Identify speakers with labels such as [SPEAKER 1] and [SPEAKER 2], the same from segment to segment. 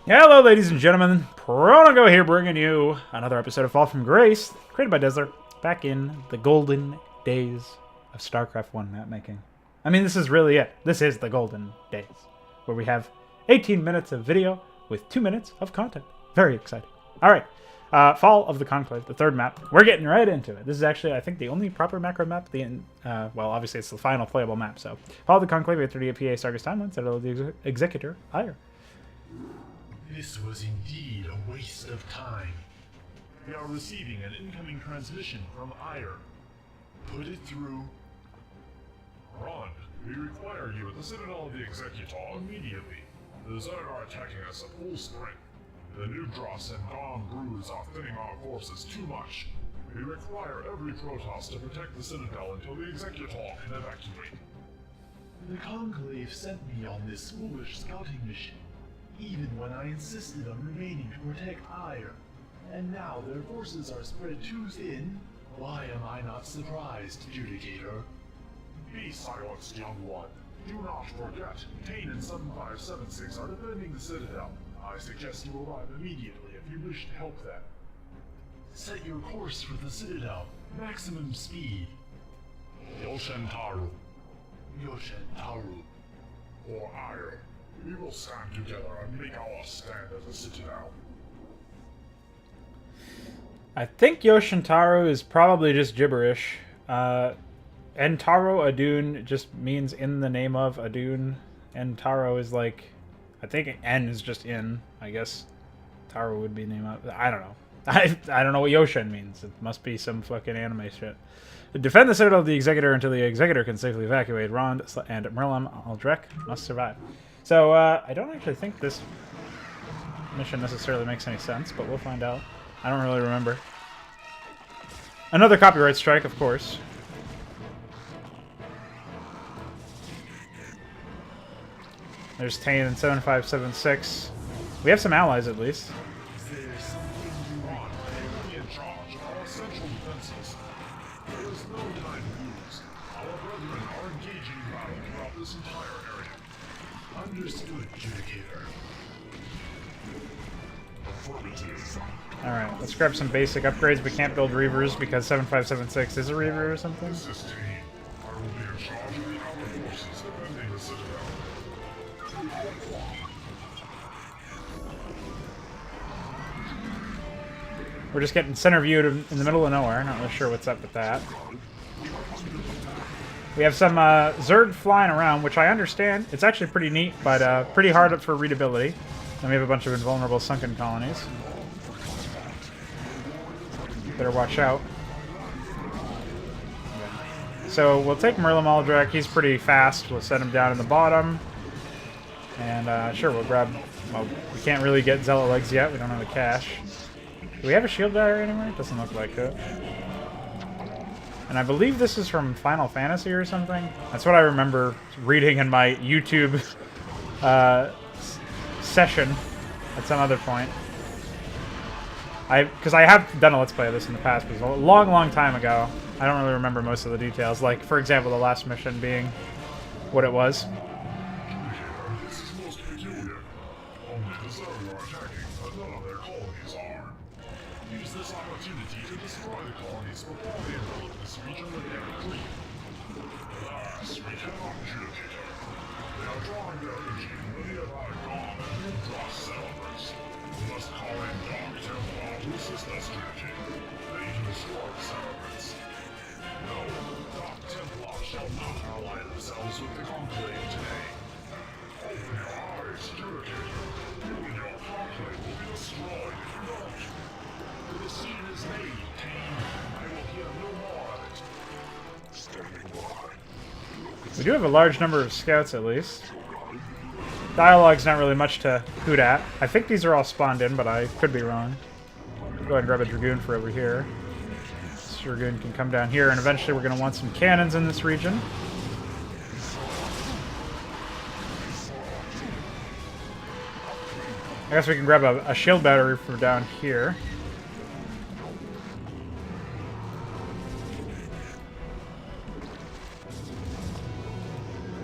[SPEAKER 1] Hello, ladies and gentlemen. Pronogo here, bringing you another episode of Fall from Grace, created by Desler, back in the golden days of StarCraft 1 mapmaking. I mean, this is really it. This is the golden days, where we have 18 minutes of video with 2 minutes of content. Very exciting. All right, Fall of the Conclave, the third map. We're getting right into it. This is actually, I think, the only proper macro map. Well, obviously, it's the final playable map. So, Fall of the Conclave, 38 PA, Sargus Timeline, Citadel of the Executor, Ire.
[SPEAKER 2] This was indeed a waste of time. We are receiving an incoming transmission from Ire. Put it through.
[SPEAKER 3] Ron, we require you at the Citadel of the Executor immediately. The Zerg are attacking us at full strength. The new Dross and Dom Brews are thinning our forces too much. We require every Protoss to protect the Citadel until the Executor can evacuate.
[SPEAKER 2] The Conclave sent me on this foolish scouting mission, even when I insisted on remaining to protect Ire. And now their forces are spread too thin. Why am I not surprised, Judicator?
[SPEAKER 3] Be silenced, young one. Do not forget, Tane and 7576 are defending the Citadel. I suggest you arrive immediately if you wish to help them.
[SPEAKER 2] Set your course for the Citadel. Maximum speed.
[SPEAKER 3] Yoshentaru.
[SPEAKER 2] Yoshentaru.
[SPEAKER 3] For Ire. We will stand together and make our stand at the Citadel.
[SPEAKER 1] I think Yoshintaro is probably just gibberish. Entaro Adun just means in the name of Adun. And Taro is like, I think N is just in. I guess Taro would be name of. I don't know. I don't know what Yoshin means. It must be some fucking anime shit. Defend the Citadel of the Executor until the Executor can safely evacuate. Rond and Merlin Aldrek must survive. So, I don't actually think this mission necessarily makes any sense, but we'll find out. I don't really remember. Another copyright strike, of course. There's Tane and 7576. We have some allies, at least.
[SPEAKER 2] There's something you want.
[SPEAKER 3] Be in charge of our central defenses. There is no time to lose. Our brethren are engaging battle throughout this entire area.
[SPEAKER 2] Understood, Judicator.
[SPEAKER 3] Affirmative.
[SPEAKER 1] Alright, let's grab some basic upgrades. We can't build Reavers because 7576 is a Reaver or something.
[SPEAKER 3] This is Tane. I will be in charge of the outer forces defending the Citadel.
[SPEAKER 1] We're just getting center viewed in the middle of nowhere. Not really sure what's up with that. We have some Zerg flying around, which I understand. It's actually pretty neat, but pretty hard for readability. And we have a bunch of invulnerable sunken colonies. Better watch out. Okay. So we'll take Merlin Aldrek. He's pretty fast. We'll set him down in the bottom. And sure, we'll grab... Well, we can't really get Zealot legs yet. We don't have the cash. Do we have a shield barrier anywhere? Doesn't look like it. And I believe this is from Final Fantasy or something. That's what I remember reading in my YouTube session at some other point. Because I have done a Let's Play of this in the past, but it was a long, long time ago. I don't really remember most of the details. Like, for example, the last mission being what it was.
[SPEAKER 3] This is most peculiar. Only the Zerg are attacking, but none of their colonies are. Use this opportunity to destroy the colonies before they envelop this region with their fleet. Alas, we cannot Judicator. They are drawing their energy from the nearby Gom and Newdross settlements. We must call in Dark Templar to assist us, Judicator. They can destroy the settlements. No, Dark Templar shall not ally themselves with the Conclave today. Open your eyes, Judicator. You and your Conclave will be destroyed if you don't. The decision is made, Tane. I will hear no more of it. Standing by.
[SPEAKER 1] We do have a large number of scouts, at least. Dialogue's not really much to hoot at. I think these are all spawned in, but I could be wrong. Go ahead and grab a Dragoon for over here. This Dragoon can come down here, and eventually we're going to want some cannons in this region. I guess we can grab a shield battery from down here.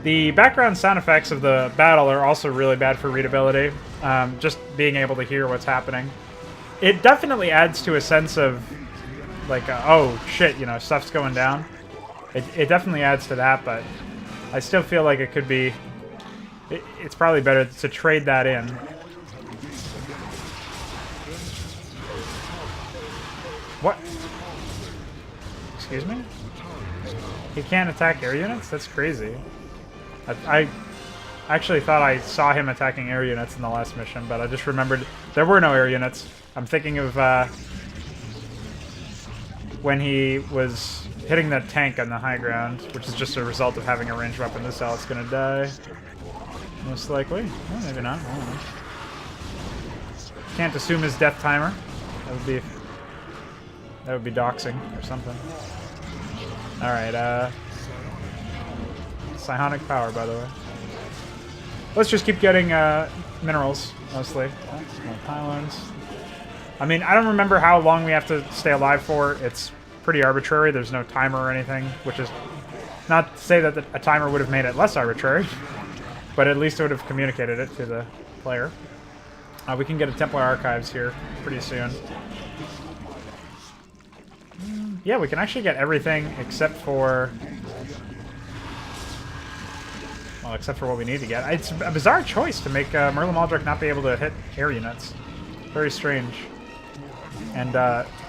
[SPEAKER 1] The background sound effects of the battle are also really bad for readability. just being able to hear what's happening. It definitely adds to a sense of, like, oh, shit, you know, stuff's going down. It definitely adds to that, but I still feel like it could be... It's probably better to trade that in. What? Excuse me? He can't attack air units? That's crazy. I actually thought I saw him attacking air units in the last mission, but I just remembered there were no air units. I'm thinking of when he was hitting that tank on the high ground, which is just a result of having a ranged weapon. This Ale's gonna die. Most likely. Well, maybe not. I don't know. Can't assume his death timer. That would be doxing or something. Alright, psionic power, by the way. Let's just keep getting minerals, mostly. Oh, more pylons. I mean, I don't remember how long we have to stay alive for. It's pretty arbitrary. There's no timer or anything, which is not to say that a timer would have made it less arbitrary, but at least it would have communicated it to the player. We can get a Templar Archives here pretty soon. Yeah, we can actually get everything except for... Well, except for what we need to get. It's a bizarre choice to make Merlin Maldrick not be able to hit air units. Very strange. And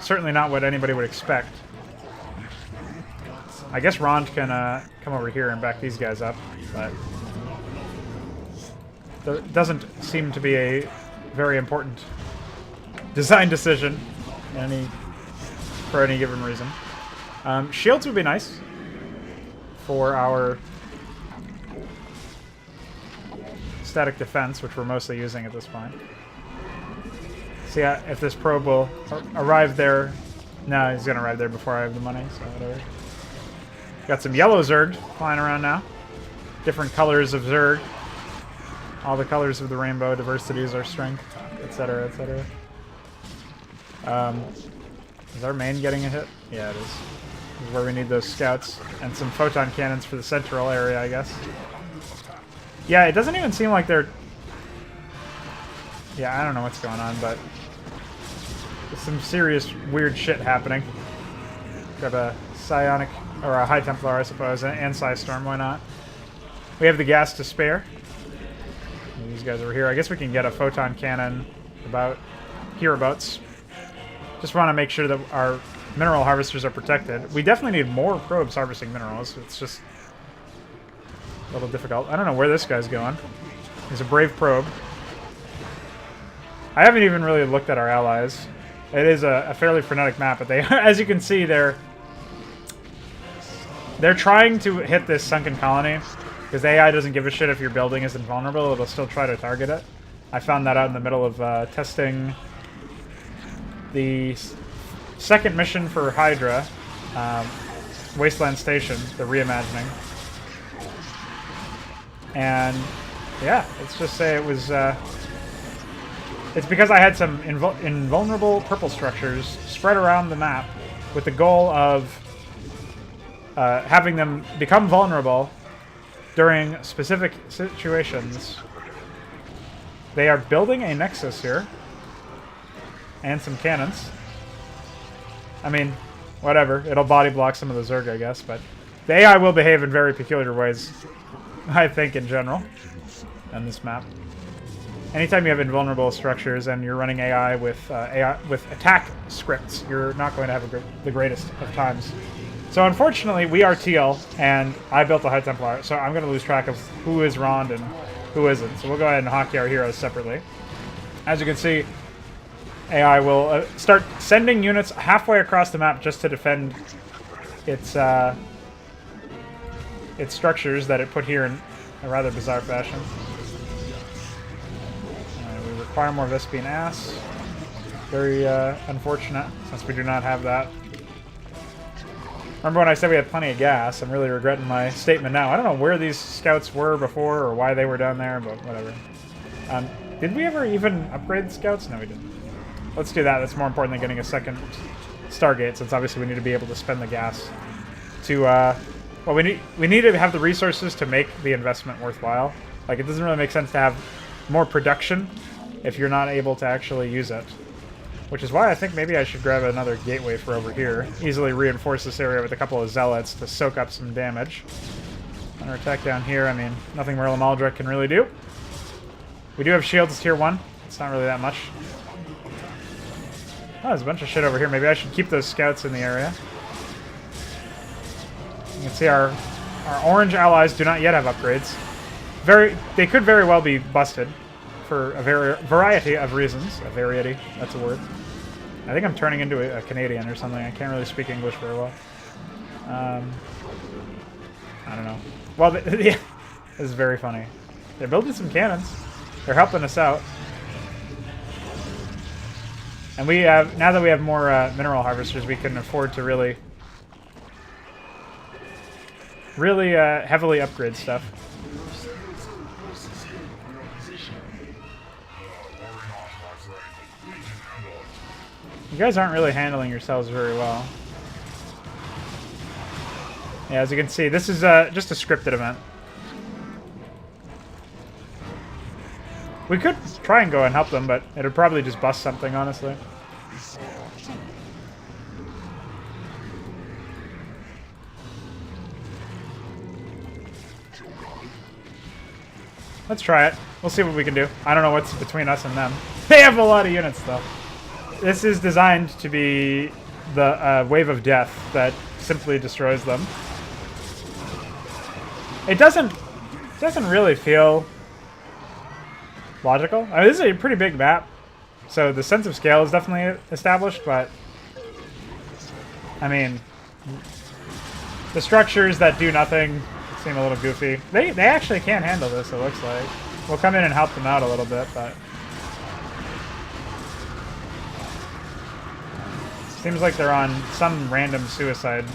[SPEAKER 1] certainly not what anybody would expect. I guess Rond can come over here and back these guys up, but... It doesn't seem to be a very important design decision for any given reason. Shields would be nice for our static defense, which we're mostly using at this point. See if this probe will arrive there. No, he's going to arrive there before I have the money, so whatever. Got some yellow Zerg flying around now. Different colors of Zerg. All the colors of the rainbow. Diversity is our strength, etc., etc. Is our main getting a hit? Yeah, it is. This is where we need those scouts. And some photon cannons for the central area, I guess. Yeah, it doesn't even seem like they're... Yeah, I don't know what's going on, but... There's some serious weird shit happening. Grab a psionic... Or a High Templar, I suppose, and Psystorm, why not? We have the gas to spare. These guys over here. I guess we can get a photon cannon about hereabouts. Just want to make sure that our mineral harvesters are protected. We definitely need more probes harvesting minerals. It's just a little difficult. I don't know where this guy's going. He's a brave probe. I haven't even really looked at our allies. It is a fairly frenetic map, but they, as you can see, they're trying to hit this sunken colony. Because the AI doesn't give a shit if your building is invulnerable, it'll still try to target it. I found that out in the middle of testing the second mission for Hydra, Wasteland Station, the reimagining. And yeah, let's just say it was... it's because I had some invulnerable purple structures spread around the map with the goal of having them become vulnerable during specific situations. They are building a nexus here. And some cannons. I mean, whatever. It'll body block some of the Zerg, I guess, but the AI will behave in very peculiar ways, I think, in general, on this map. Anytime you have invulnerable structures and you're running AI with attack scripts, you're not going to have the greatest of times. So unfortunately, we are teal, and I built a High Templar, so I'm going to lose track of who is Rond and who isn't. So we'll go ahead and hockey our heroes separately. As you can see, AI will start sending units halfway across the map just to defend its structures that it put here in a rather bizarre fashion. We require more Vespine Ass. Very unfortunate, since we do not have that. Remember when I said we had plenty of gas? I'm really regretting my statement now. I don't know where these scouts were before or why they were down there, but whatever. Did we ever even upgrade the scouts? No, we didn't. Let's do that. That's more important than getting a second Stargate, since obviously we need to be able to spend the gas to... well, we need to have the resources to make the investment worthwhile. Like, it doesn't really make sense to have more production if you're not able to actually use it. Which is why I think maybe I should grab another gateway for over here. Easily reinforce this area with a couple of zealots to soak up some damage. Under attack down here, I mean, nothing Merlin Maldrick can really do. We do have shields tier 1. It's not really that much. Oh, there's a bunch of shit over here. Maybe I should keep those scouts in the area. You can see our orange allies do not yet have upgrades. They could very well be busted for a variety of reasons. A variety, that's a word. I think I'm turning into a Canadian or something. I can't really speak English very well. I don't know. Well, yeah, this is very funny. They're building some cannons. They're helping us out. And we have, now that we have more mineral harvesters, we can afford to really heavily upgrade stuff. You guys aren't really handling yourselves very well. Yeah, as you can see, this is just a scripted event. We could try and go and help them, but it would probably just bust something, honestly. Let's try it. We'll see what we can do. I don't know what's between us and them. They have a lot of units, though. This is designed to be the wave of death that simply destroys them. It doesn't really feel logical. I mean, this is a pretty big map, so the sense of scale is definitely established, but I mean, the structures that do nothing seem a little goofy. They actually can't handle this, it looks like. We'll come in and help them out a little bit, but seems like they're on some random suicide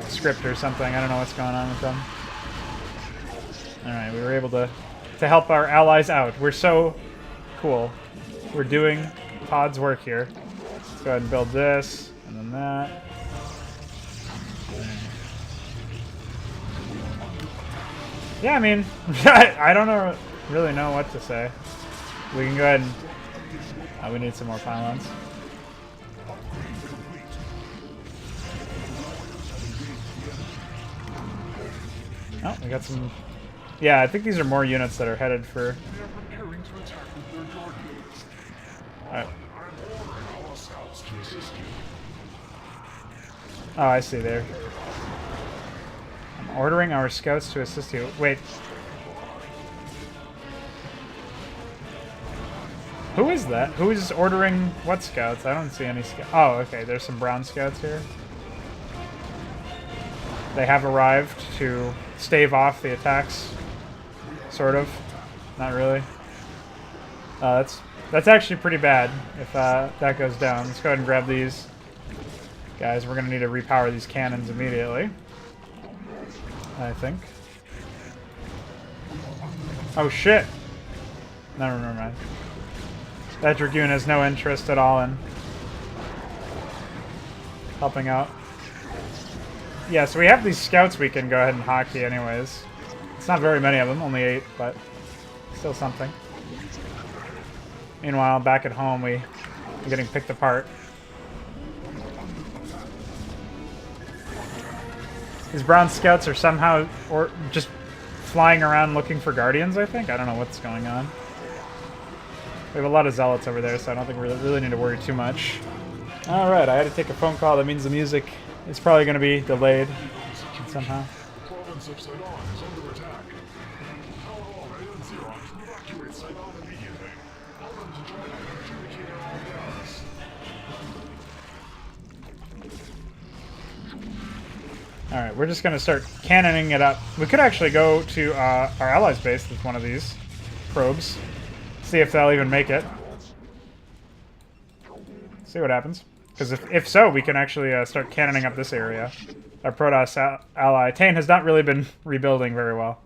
[SPEAKER 1] script or something. I don't know what's going on with them. Alright, we were able to help our allies out. We're so cool. We're doing Todd's work here. Let's go ahead and build this, and then that. Yeah, I mean, I don't really know what to say. We can go ahead and... we need some more pylons. Oh, we got some... Yeah, I think these are more units that are headed for... Alright. Oh, I see there. I'm ordering our scouts to assist you. Wait. Who is that? Who is ordering what scouts? I don't see any scouts. Oh, okay. There's some brown scouts here. They have arrived to stave off the attacks. Sort of. Not really. That's actually pretty bad if that goes down. Let's go ahead and grab these guys. We're going to need to repower these cannons immediately, I think. Oh shit! Never mind. That Dragoon has no interest at all in helping out. Yeah, so we have these scouts we can go ahead and hockey anyways. It's not very many of them, only 8, but still something. Meanwhile, back at home, we're getting picked apart. These brown scouts are somehow just flying around looking for guardians, I think. I don't know what's going on. We have a lot of zealots over there, so I don't think we really need to worry too much. Alright, I had to take a phone call. That means the music is probably going to be delayed somehow.
[SPEAKER 3] Province of Saigon is under attack. Power all and Xeron to evacuate Saigon immediately. Tell them to join adjudicating our gas.
[SPEAKER 1] Alright, we're just going to start cannoning it up. We could actually go to our allies' base with one of these probes. See if they'll even make it. See what happens. Because if so, we can actually start cannoning up this area. Our Protoss ally, Tane, has not really been rebuilding very well.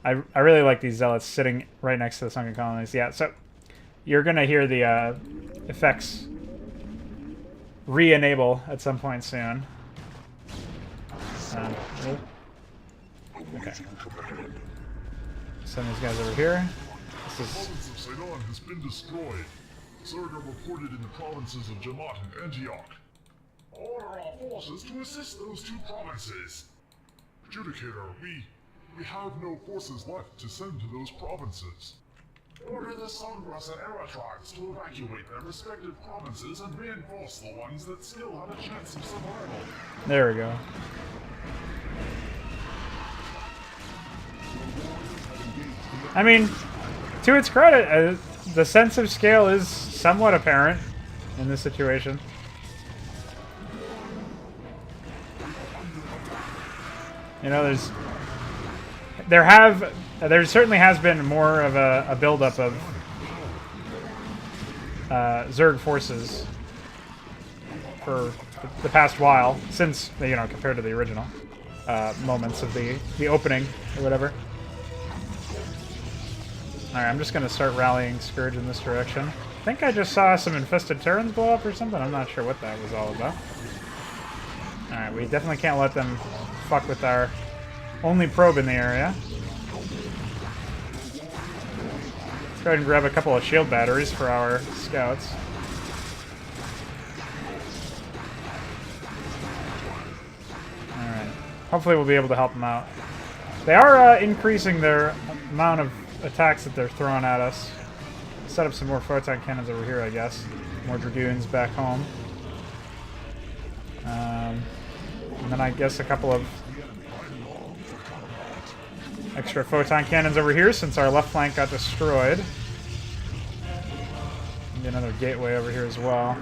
[SPEAKER 1] I really like these zealots sitting right next to the sunken colonies. Yeah, so you're going to hear the effects re-enable at some point soon. Really? Okay. Send these guys over here. This is...
[SPEAKER 3] province of Sidon has been destroyed. Zerg are reported in the provinces of Jamaat and Antioch. Order our forces to assist those two provinces. Judicator, we have no forces left to send to those provinces. Order the Songras and Era tribes to evacuate their respective provinces and reinforce the ones that still have a chance of survival.
[SPEAKER 1] There we go. I mean, to its credit, the sense of scale is somewhat apparent in this situation. You know, there certainly has been more of a buildup of Zerg forces for the past while, since, you know, compared to the original moments of the opening or whatever. Alright, I'm just going to start rallying Scourge in this direction. I think I just saw some infested Terrans blow up or something. I'm not sure what that was all about. Alright, we definitely can't let them fuck with our only probe in the area. Let's go ahead and grab a couple of shield batteries for our scouts. Alright. Hopefully we'll be able to help them out. They are increasing their amount of attacks that they're throwing at us. Set up some more photon cannons over here, I guess. More Dragoons back home. And then I guess a couple of extra photon cannons over here since our left flank got destroyed. Maybe another gateway over here as well.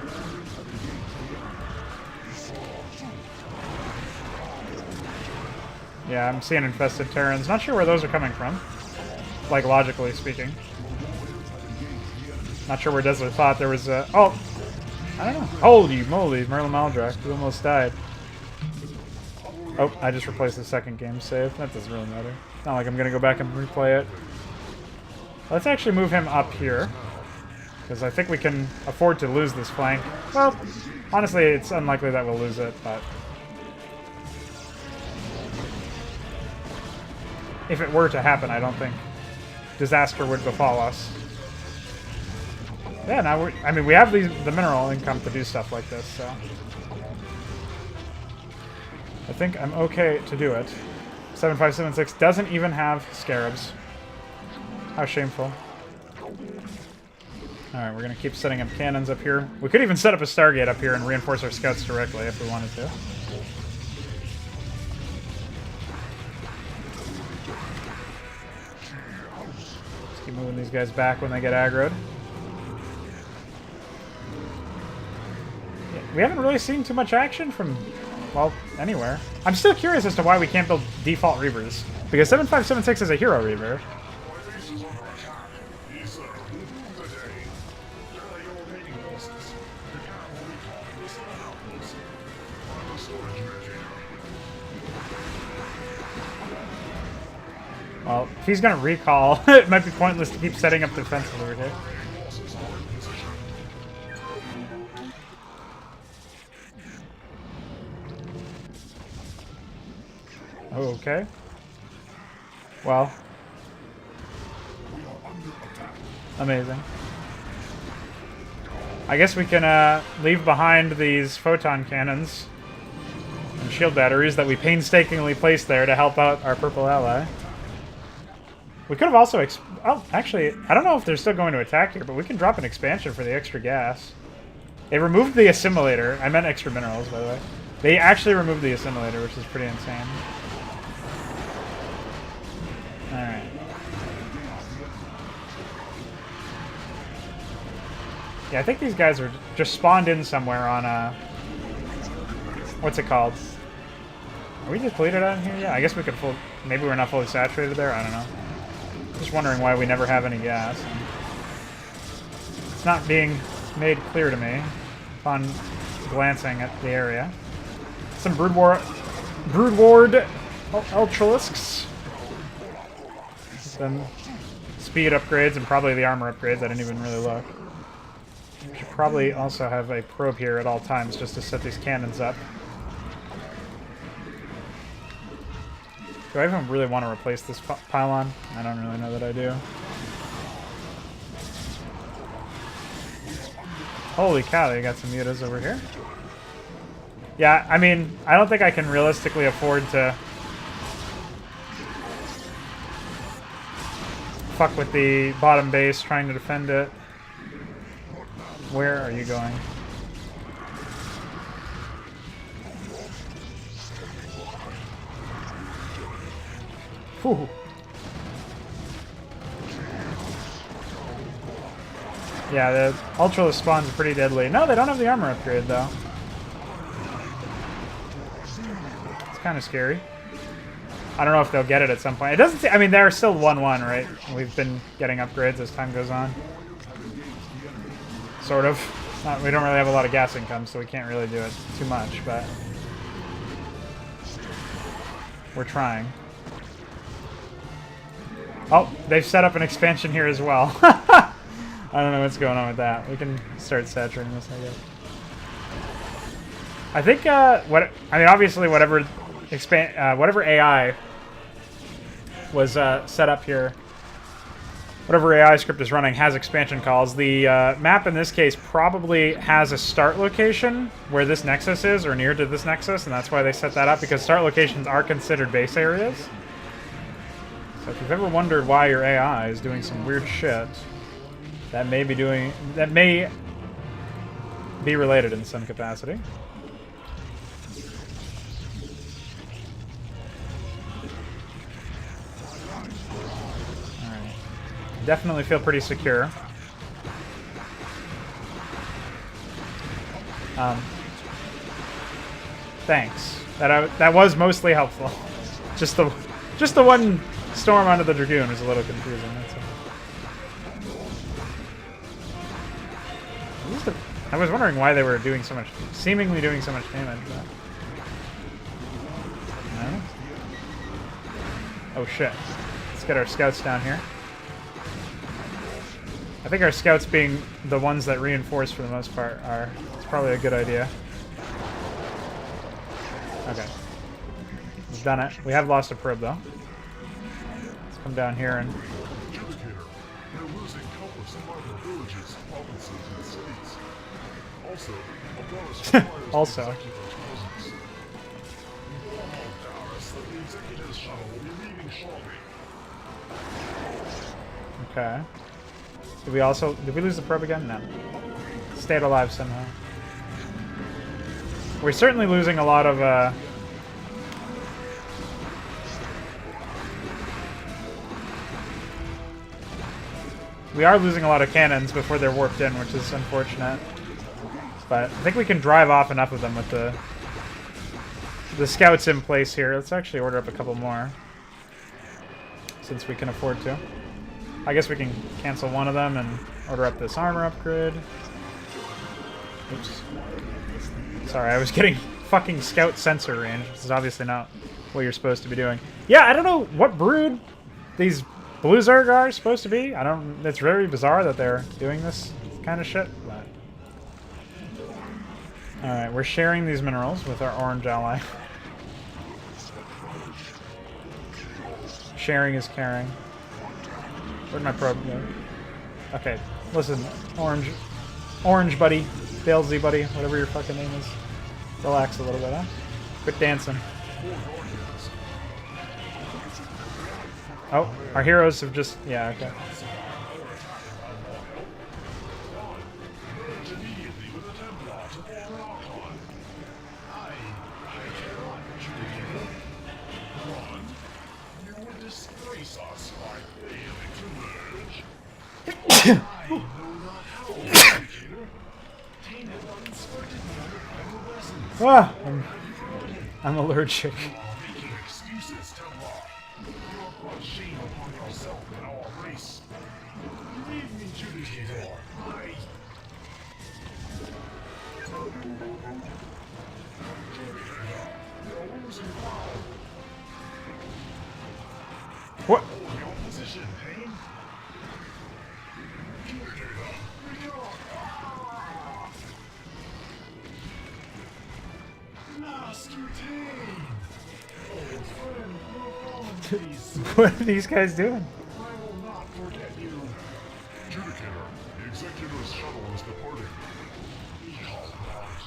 [SPEAKER 1] Yeah, I'm seeing infested Terrans. Not sure where those are coming from. Like, logically speaking. Not sure where Desler thought there was a... Oh! I don't know. Holy moly, Merlin Maldrak. He almost died. Oh, I just replaced the second game save. That doesn't really matter. Not like I'm going to go back and replay it. Let's actually move him up here. Because I think we can afford to lose this flank. Well, honestly, it's unlikely that we'll lose it, but... if it were to happen, I don't think disaster would befall us. Yeah, now I mean, we have the mineral income to do stuff like this, so... I think I'm okay to do it. 7576 doesn't even have scarabs. How shameful. Alright, we're going to keep setting up cannons up here. We could even set up a Stargate up here and reinforce our scouts directly if we wanted to. Let's keep moving these guys back when they get aggroed. Yeah, we haven't really seen too much action from, well, anywhere. I'm still curious as to why we can't build default Reavers. Because 7576 is a hero Reaver. Well, if he's going to recall, it might be pointless to keep setting up defenses over here. Okay. Well. Amazing. I guess we can leave behind these photon cannons and shield batteries that we painstakingly placed there to help out our purple ally. We could have also... oh, actually, I don't know if they're still going to attack here, but we can drop an expansion for the extra gas. They removed the assimilator. I meant extra minerals, by the way. They actually removed the assimilator, which is pretty insane. Alright. Yeah, I think these guys are just spawned in somewhere on what's it called? Are we depleted out here? Yeah, I guess we could maybe we're not fully saturated there? I don't know. Just wondering why we never have any gas. It's not being made clear to me upon glancing at the area. Some Broodward Ultralisks. Some speed upgrades and probably the armor upgrades. I didn't even really look. We should probably also have a probe here at all times just to set these cannons up. Do I even really want to replace this pylon? I don't really know that I do. Holy cow, they got some mutas over here. Yeah, I mean, I don't think I can realistically afford to fuck with the bottom base trying to defend it. Where are you going? Whew. Yeah, the Ultralisk spawn's pretty deadly. No, they don't have the armor upgrade, though. It's kind of scary. I don't know if they'll get it at some point. It doesn't. I mean, they're still 1-1, right? We've been getting upgrades as time goes on. Sort of. We don't really have a lot of gas income, so we can't really do it too much, but we're trying. Oh, they've set up an expansion here as well. I don't know what's going on with that. We can start saturating this, I guess. I think obviously whatever AI was set up here, whatever AI script is running has expansion calls. The map in this case probably has a start location where this nexus is, or near to this nexus, and that's why they set that up, because start locations are considered base areas. So if you've ever wondered why your AI is doing some weird shit, that may be related in some capacity. Alright. Definitely feel pretty secure. Thanks. That was mostly helpful. Just the one storm onto the Dragoon is a little confusing, that's all. I was wondering why they were seemingly doing so much damage, but... No? Oh shit. Let's get our scouts down here. I think our scouts being the ones that reinforce for the most part it's probably a good idea. Okay. We've done it. We have lost a probe though. Let's come down here and... Also. Okay. Did we lose the probe again? No. Stayed alive somehow. We're certainly losing a lot of we are losing a lot of cannons before they're warped in, which is unfortunate. But I think we can drive off enough of them with the scouts in place here. Let's actually order up a couple more, since we can afford to. I guess we can cancel one of them and order up this armor upgrade. Oops. Sorry, I was getting fucking scout sensor range. This is obviously not what you're supposed to be doing. Yeah, I don't know what brood these Blue Zerg are supposed to be. It's very bizarre that they're doing this kind of shit, but... Alright, we're sharing these minerals with our orange ally. Sharing is caring. Where'd my probe go? Okay, listen, orange buddy, Dalesy buddy, whatever your fucking name is. Relax a little bit, huh? Quit dancing. Oh, our heroes have just... Yeah, okay. Ah, I'm allergic. What? What are these guys doing?
[SPEAKER 3] I will not forget you. Judicator, the Executor's shuttle is departing.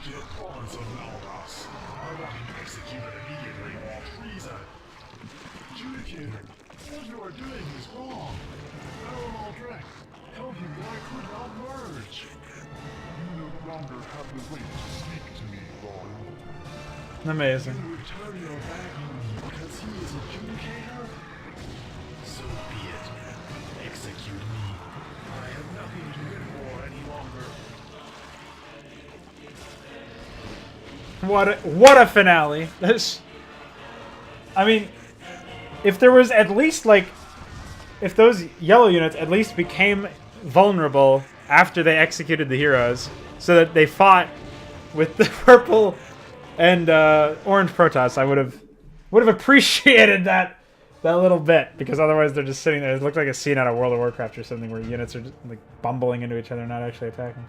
[SPEAKER 3] to the province of Maldas. I want him executed immediately for treason.
[SPEAKER 2] Adjudicator, what you are doing is wrong. Baron Aldrich, tell him that I could not merge.
[SPEAKER 3] You no longer have the right to speak to me, Royal.
[SPEAKER 1] Amazing.
[SPEAKER 2] You return your back on me because he is adjudicator? So be it. Execute me. I have nothing to live for any longer.
[SPEAKER 1] What a finale. This, I mean, if there was at least like, if those yellow units at least became vulnerable after they executed the heroes, so that they fought with the purple and orange Protoss, I would have appreciated that little bit, because otherwise they're just sitting there. It looked like a scene out of World of Warcraft or something where units are just like bumbling into each other, not actually attacking.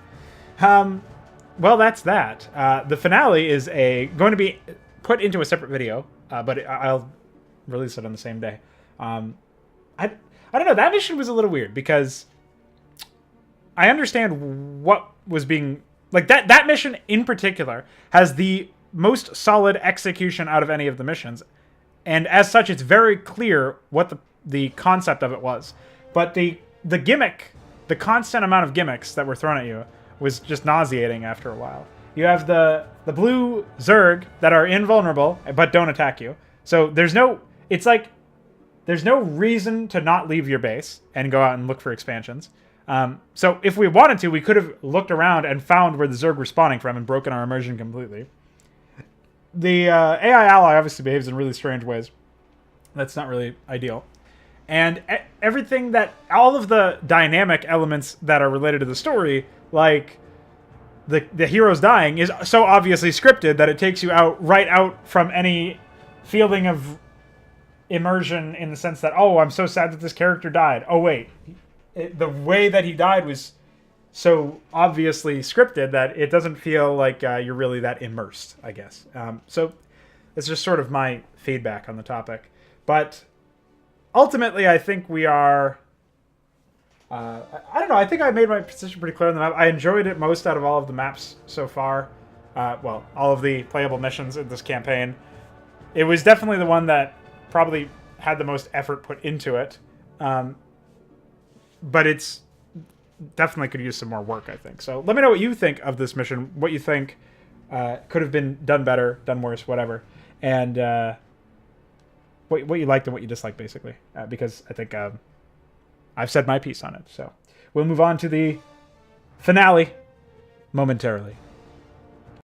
[SPEAKER 1] Well, that's that. The finale is going to be put into a separate video, but I'll release it on the same day. I don't know. That mission was a little weird because I understand what was being like. That mission in particular has the most solid execution out of any of the missions, and as such, it's very clear what the concept of it was. But the gimmick, the constant amount of gimmicks that were thrown at you, was just nauseating after a while. You have the blue Zerg that are invulnerable but don't attack you. So there's no reason to not leave your base and go out and look for expansions. So if we wanted to, we could have looked around and found where the Zerg were spawning from and broken our immersion completely. The AI ally obviously behaves in really strange ways. That's not really ideal. And everything all of the dynamic elements that are related to the story, like the heroes dying, is so obviously scripted that it takes you right out from any feeling of immersion, in the sense that, oh, I'm so sad that this character died. Oh, wait. The way that he died was so obviously scripted that it doesn't feel like you're really that immersed, I guess. So it's just sort of my feedback on the topic. But ultimately, I think we are... I don't know. I think I made my position pretty clear on the map. I enjoyed it most out of all of the maps so far. Well, all of the playable missions in this campaign. It was definitely the one that probably had the most effort put into it. But it's definitely could use some more work, I think. So let me know what you think of this mission, what you think could have been done better, done worse, whatever. And what you liked and what you disliked, basically. Because I think I've said my piece on it. So we'll move on to the finale momentarily.